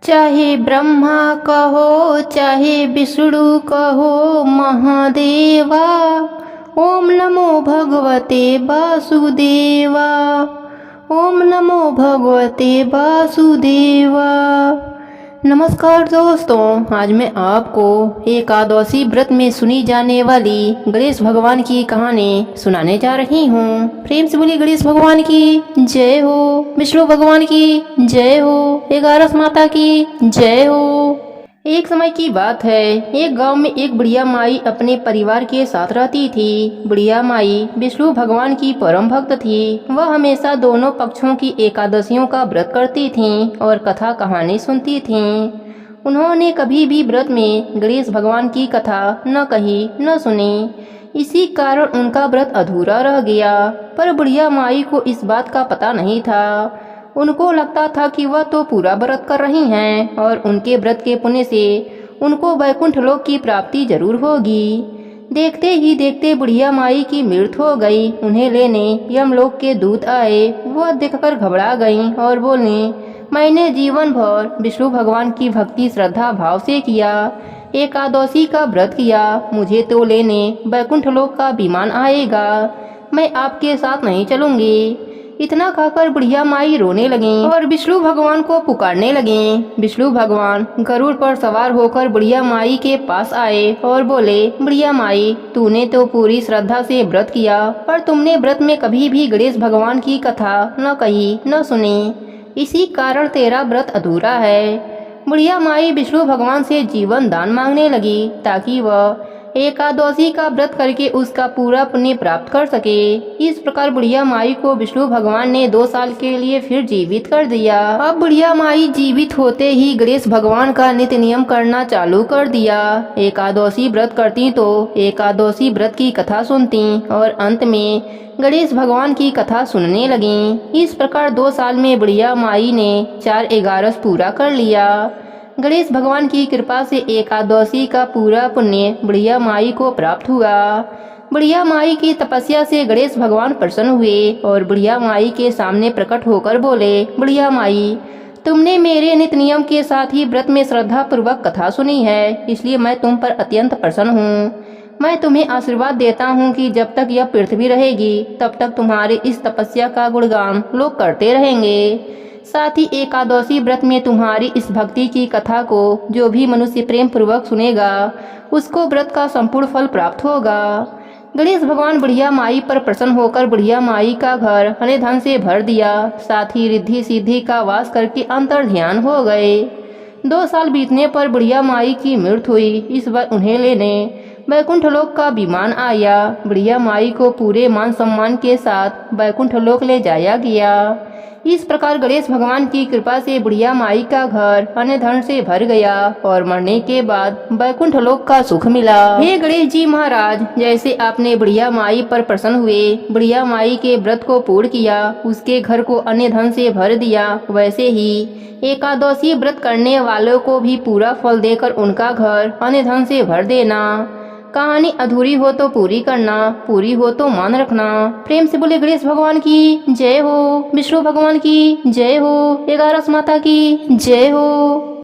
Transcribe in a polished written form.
चाहे ब्रह्मा कहो चाहे विष्णु कहो महादेवा। ओम नमो भगवते वासुदेवा। ओम नमो भगवते वासुदेवा। नमस्कार दोस्तों, आज मैं आपको एकादशी व्रत में सुनी जाने वाली गणेश भगवान की कहानी सुनाने जा रही हूँ। प्रेम से बोलिए गणेश भगवान की जय हो, विष्णु भगवान की जय हो, एकादश माता की जय हो। एक समय की बात है, एक गांव में एक बुढ़िया माई अपने परिवार के साथ रहती थी। बुढ़िया माई विष्णु भगवान की परम भक्त थी। वह हमेशा दोनों पक्षों की एकादशियों का व्रत करती थीं और कथा कहानी सुनती थीं। उन्होंने कभी भी व्रत में गणेश भगवान की कथा न कही न सुनी। इसी कारण उनका व्रत अधूरा रह गया। पर बुढ़िया माई को इस बात का पता नहीं था। उनको लगता था कि वह तो पूरा व्रत कर रही हैं और उनके व्रत के पुण्य से उनको वैकुंठ लोक की प्राप्ति जरूर होगी। देखते ही देखते बुढ़िया माई की मृत्यु हो गई। उन्हें लेने यमलोक के दूत आए। वह देखकर घबरा गईं और बोली, मैंने जीवन भर विष्णु भगवान की भक्ति श्रद्धा भाव से किया, एकादशी का व्रत किया। मुझे तो लेने वैकुंठ लोक का विमान आएगा, मैं आपके साथ नहीं चलूंगी। इतना कहकर बुढ़िया माई रोने लगी और विष्णु भगवान को पुकारने लगी। विष्णु भगवान गरुड़ पर सवार होकर बुढ़िया माई के पास आए और बोले, बुढ़िया माई, तूने तो पूरी श्रद्धा से व्रत किया, पर तुमने व्रत में कभी भी गणेश भगवान की कथा न कही न सुनी। इसी कारण तेरा व्रत अधूरा है। बुढ़िया माई विष्णु भगवान से जीवन दान मांगने लगी ताकि वह एकादशी का व्रत करके उसका पूरा पुण्य प्राप्त कर सके। इस प्रकार बुढ़िया माई को विष्णु भगवान ने 2 साल के लिए फिर जीवित कर दिया। अब बुढ़िया माई जीवित होते ही गणेश भगवान का नित्य नियम करना चालू कर दिया। एकादशी व्रत करती तो एकादशी व्रत की कथा सुनती और अंत में गणेश भगवान की कथा सुनने लगी। इस प्रकार 2 साल में बुढ़िया माई ने 4 एकादश पूरा कर लिया। गणेश भगवान की कृपा से एकादशी का पूरा पुण्य बुढ़िया माई को प्राप्त हुआ। बुढ़िया माई की तपस्या से गणेश भगवान प्रसन्न हुए और बुढ़िया माई के सामने प्रकट होकर बोले, बुढ़िया माई, तुमने मेरे नित्य नियम के साथ ही व्रत में श्रद्धा पूर्वक कथा सुनी है, इसलिए मैं तुम पर अत्यंत प्रसन्न हूँ। मैं तुम्हें आशीर्वाद देता हूँ कि जब तक यह पृथ्वी रहेगी तब तक तुम्हारी इस तपस्या का गुणगान लोग करते रहेंगे। साथ ही एकादशी व्रत में तुम्हारी इस भक्ति की कथा को जो भी मनुष्य प्रेम पूर्वक सुनेगा उसको व्रत का संपूर्ण फल प्राप्त होगा। गणेश भगवान बुढ़िया माई पर प्रसन्न होकर बुढ़िया माई का घर धन धन से भर दिया। साथ ही रिद्धि सिद्धि का वास करके अंतर ध्यान हो गए। 2 साल बीतने पर बुढ़िया माई की मृत्यु हुई। इस बार उन्हें लेने वैकुंठ लोक का विमान आया। बुढ़िया माई को पूरे मान सम्मान के साथ वैकुंठ लोक ले जाया गया। इस प्रकार गणेश भगवान की कृपा से बुढ़िया माई का घर अन्य धन से भर गया और मरने के बाद वैकुंठ लोक का सुख मिला। हे गणेश जी महाराज, जैसे आपने बुढ़िया माई पर प्रसन्न हुए, बुढ़िया माई के व्रत को पूर्ण किया, उसके घर को अन्य धन से भर दिया, वैसे ही एकादशी व्रत करने वालों को भी पूरा फल देकर उनका घर अन्य धन से भर देना। कहानी अधूरी हो तो पूरी करना, पूरी हो तो मान रखना। प्रेम से बोले गणेश भगवान की जय हो, विष्णु भगवान की जय हो, एकादश माता की जय हो।